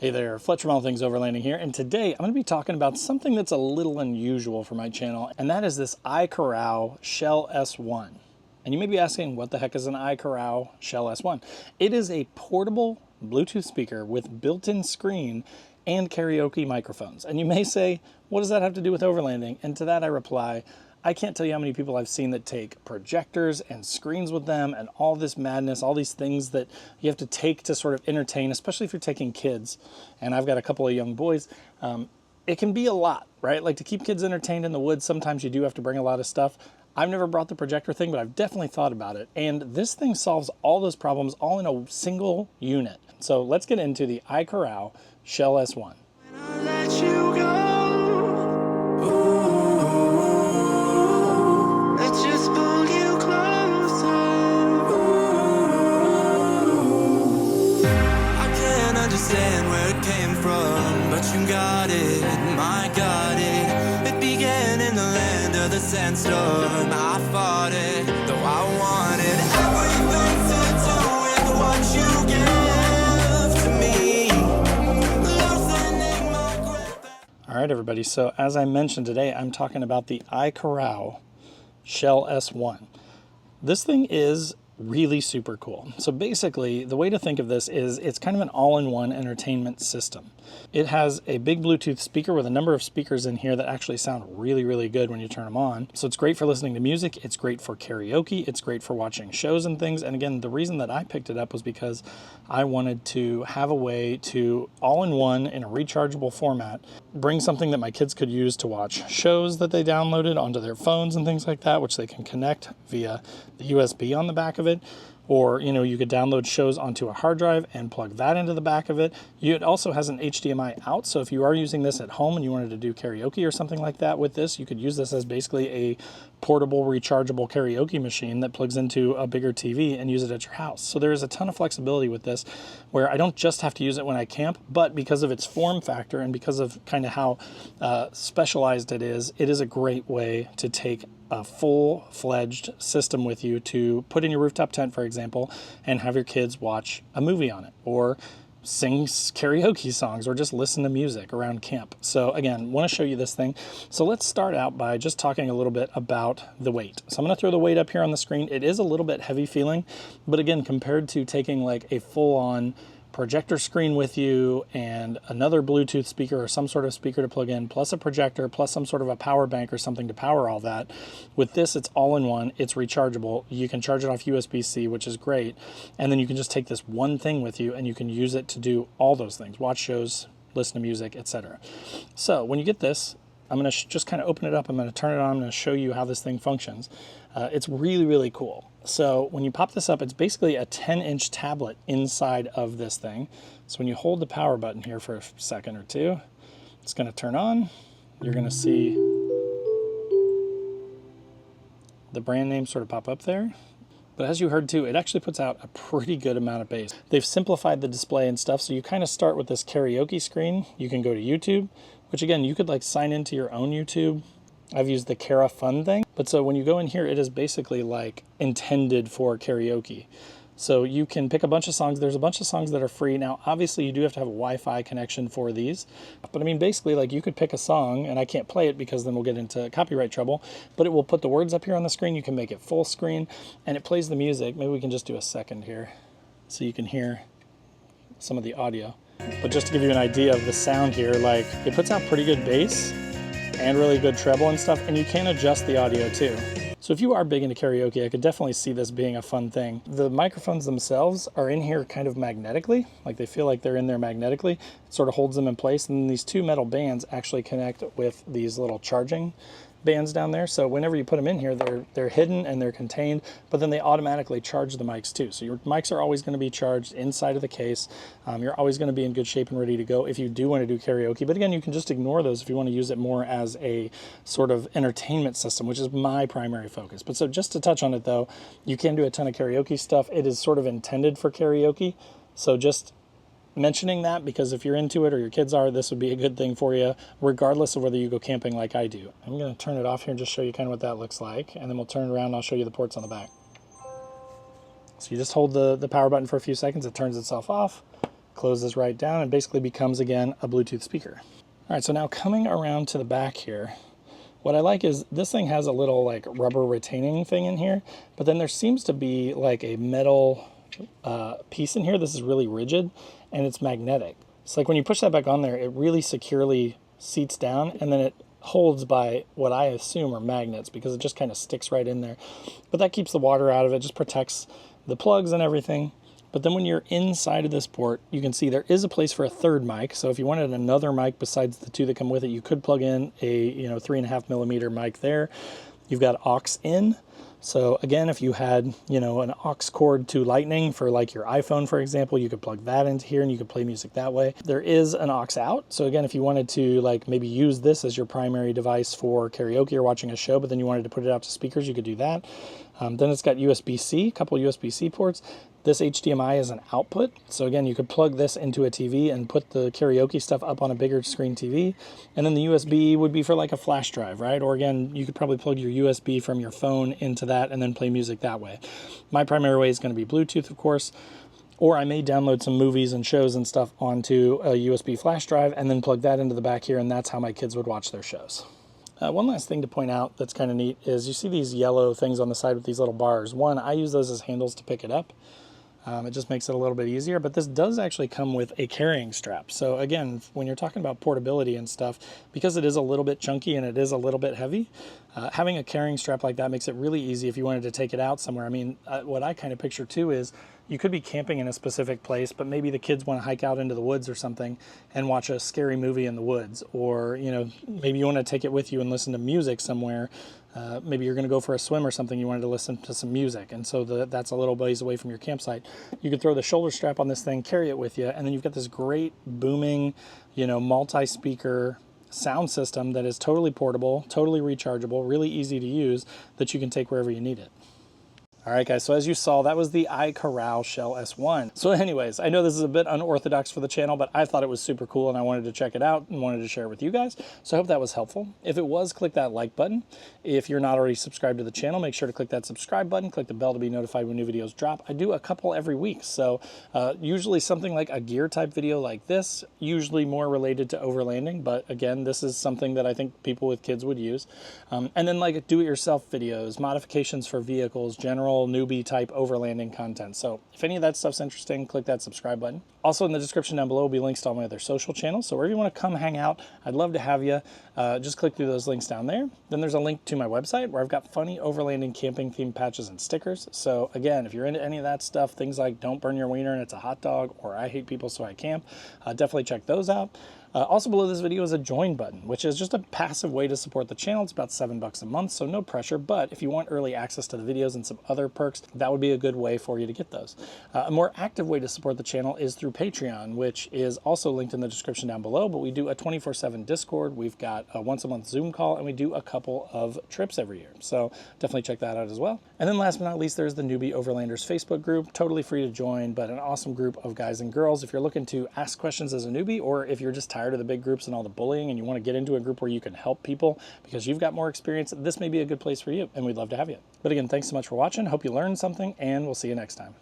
Hey there, Fletcher from All Things Overlanding here, and today I'm going to be talking about something that's a little unusual for my channel, and that is this iKarao Shell S1. And you may be asking, what the heck is an iKarao Shell S1? It is a portable Bluetooth speaker with built-in screen and karaoke microphones. And you may say, what does that have to do with overlanding? And to that I reply, I can't tell you how many people I've seen that take projectors and screens with them and all this madness, all these things that you have to take to sort of entertain, especially if you're taking kids. And I've got a couple of young boys. It can be a lot, right? Like to keep kids entertained in the woods, sometimes you do have to bring a lot of stuff. I've never brought the projector thing, but I've definitely thought about it. And this thing solves all those problems all in a single unit. So let's get into the iKarao Shell S1. Where it came from, but you got it, my got it. It began in the land of the sandstorm. I fought it, though I wanted everything to do with what you give to me. Loosening my grip. All right, everybody. So as I mentioned today, I'm talking about the iKarao Shell S1. This thing is really super cool. So basically, the way to think of this is it's kind of an all-in-one entertainment system. It has a big Bluetooth speaker with a number of speakers in here that actually sound really, really good when you turn them on. So it's great for listening to music. It's great for karaoke. It's great for watching shows and things. And again, the reason that I picked it up was because I wanted to have a way to all-in-one in a rechargeable format, bring something that my kids could use to watch shows that they downloaded onto their phones and things like that, which they can connect via the USB on the back of it. Or, you know, you could download shows onto a hard drive and plug that into the back of it. It also has an HDMI out, so if you are using this at home and you wanted to do karaoke or something like that with this, you could use this as basically a portable, rechargeable karaoke machine that plugs into a bigger TV and use it at your house. So there's a ton of flexibility with this, where I don't just have to use it when I camp, but because of its form factor and because of kind of how specialized it is a great way to take a full-fledged system with you to put in your rooftop tent, for example, and have your kids watch a movie on it, or sing karaoke songs, or just listen to music around camp. So again, want to show you this thing. So let's start out by just talking a little bit about the weight. So I'm going to throw the weight up here on the screen. It is a little bit heavy feeling, but again, compared to taking like a full-on projector screen with you and another Bluetooth speaker or some sort of speaker to plug in, plus a projector, plus some sort of a power bank or something to power all that. With this, it's all in one, it's rechargeable. You can charge it off USB-C, which is great. And then you can just take this one thing with you and you can use it to do all those things, watch shows, listen to music, etc. So when you get this, I'm going to just kind of open it up. I'm going to turn it on. I'm going to show you how this thing functions. It's really, really cool. So when you pop this up, it's basically a 10-inch tablet inside of this thing. So when you hold the power button here for a second or two, it's going to turn on. You're going to see the brand name sort of pop up there. But as you heard too, it actually puts out a pretty good amount of bass. They've simplified the display and stuff, so you kind of start with this karaoke screen. You can go to YouTube, which again, you could like sign into your own YouTube. I've used the Kara Fun thing. But so when you go in here, it is basically like intended for karaoke. So you can pick a bunch of songs. There's a bunch of songs that are free. Now, obviously you do have to have a Wi-Fi connection for these. But I mean, basically like you could pick a song, and I can't play it because then we'll get into copyright trouble, but it will put the words up here on the screen. You can make it full screen and it plays the music. Maybe we can just do a second here so you can hear some of the audio. But just to give you an idea of the sound here, like it puts out pretty good bass and really good treble and stuff, and you can adjust the audio too. So if you are big into karaoke, I could definitely see this being a fun thing. The microphones themselves are in here kind of magnetically, like they feel like they're in there magnetically. It sort of holds them in place, and then these two metal bands actually connect with these little charging bands down there. So whenever you put them in here, they're hidden and they're contained, but then they automatically charge the mics too. So your mics are always going to be charged inside of the case. You're always going to be in good shape and ready to go if you do want to do karaoke. But again, you can just ignore those if you want to use it more as a sort of entertainment system, which is my primary focus. But so just to touch on it though, you can do a ton of karaoke stuff. It is sort of intended for karaoke. So just mentioning that, because if you're into it or your kids are, this would be a good thing for you, regardless of whether you go camping like I do. I'm going to turn it off here and just show you kind of what that looks like, and then we'll turn it around and I'll show you the ports on the back. So you just hold the power button for a few seconds, it turns itself off, closes right down and basically becomes, again, a Bluetooth speaker. All right, so now coming around to the back here, what I like is this thing has a little like rubber retaining thing in here, but then there seems to be like a metal piece in here. This is really rigid and it's magnetic. It's like when you push that back on there, it really securely seats down, and then it holds by what I assume are magnets because it just kind of sticks right in there. But that keeps the water out of it, just protects the plugs and everything. But then when you're inside of this port, you can see there is a place for a third mic. So if you wanted another mic besides the two that come with it, you could plug in a 3.5mm mic there. You've got aux in. So again, if you had, an aux cord to lightning for like your iPhone, for example, you could plug that into here and you could play music that way. There is an aux out. So again, if you wanted to like maybe use this as your primary device for karaoke or watching a show, but then you wanted to put it out to speakers, you could do that. Then it's got USB-C, a couple USB-C ports. This HDMI is an output. So again, you could plug this into a TV and put the karaoke stuff up on a bigger screen TV. And then the USB would be for like a flash drive, right? Or again, you could probably plug your USB from your phone into that and then play music that way. My primary way is going to be Bluetooth, of course. Or I may download some movies and shows and stuff onto a USB flash drive and then plug that into the back here, and that's how my kids would watch their shows. One last thing to point out that's kind of neat is you see these yellow things on the side with these little bars. One, I use those as handles to pick it up. It just makes it a little bit easier, but this does actually come with a carrying strap. So again, when you're talking about portability and stuff, because it is a little bit chunky and it is a little bit heavy, having a carrying strap like that makes it really easy if you wanted to take it out somewhere. I mean, what I kind of picture too is you could be camping in a specific place, but maybe the kids want to hike out into the woods or something and watch a scary movie in the woods. Or, maybe you want to take it with you and listen to music somewhere. Maybe you're going to go for a swim or something, you wanted to listen to some music, and so that's a little ways away from your campsite. You could throw the shoulder strap on this thing, carry it with you, and then you've got this great booming, multi-speaker sound system that is totally portable, totally rechargeable, really easy to use, that you can take wherever you need it. All right, guys, so as you saw, that was the iKarao Shell S1. So anyways, I know this is a bit unorthodox for the channel, but I thought it was super cool and I wanted to check it out and wanted to share it with you guys. So I hope that was helpful. If it was, click that like button. If you're not already subscribed to the channel, make sure to click that subscribe button, click the bell to be notified when new videos drop. I do a couple every week, so usually something like a gear type video like this, usually more related to overlanding, but again, this is something that I think people with kids would use. And then like do-it-yourself videos, modifications for vehicles, general newbie type overlanding content. So if any of that stuff's interesting, click that subscribe button. Also in the description down below will be links to all my other social channels. So wherever you want to come hang out, I'd love to have you. Just click through those links down there. Then there's a link to my website where I've got funny overlanding camping themed patches and stickers. So again, if you're into any of that stuff, things like don't burn your wiener and it's a hot dog, or I hate people so I camp, definitely check those out. Also below this video is a join button, which is just a passive way to support the channel. It's about $7 a month, so no pressure, but if you want early access to the videos and some other perks, that would be a good way for you to get those. A more active way to support the channel is through Patreon, which is also linked in the description down below, but we do a 24/7 Discord, we've got a once a month Zoom call, and we do a couple of trips every year. So definitely check that out as well. And then last but not least, there's the Newbie Overlanders Facebook group, totally free to join, but an awesome group of guys and girls. If you're looking to ask questions as a newbie, or if you're just tired of the big groups and all the bullying and you want to get into a group where you can help people because you've got more experience, this may be a good place for you, and we'd love to have you. But again, thanks so much for watching. Hope you learned something, and we'll see you next time.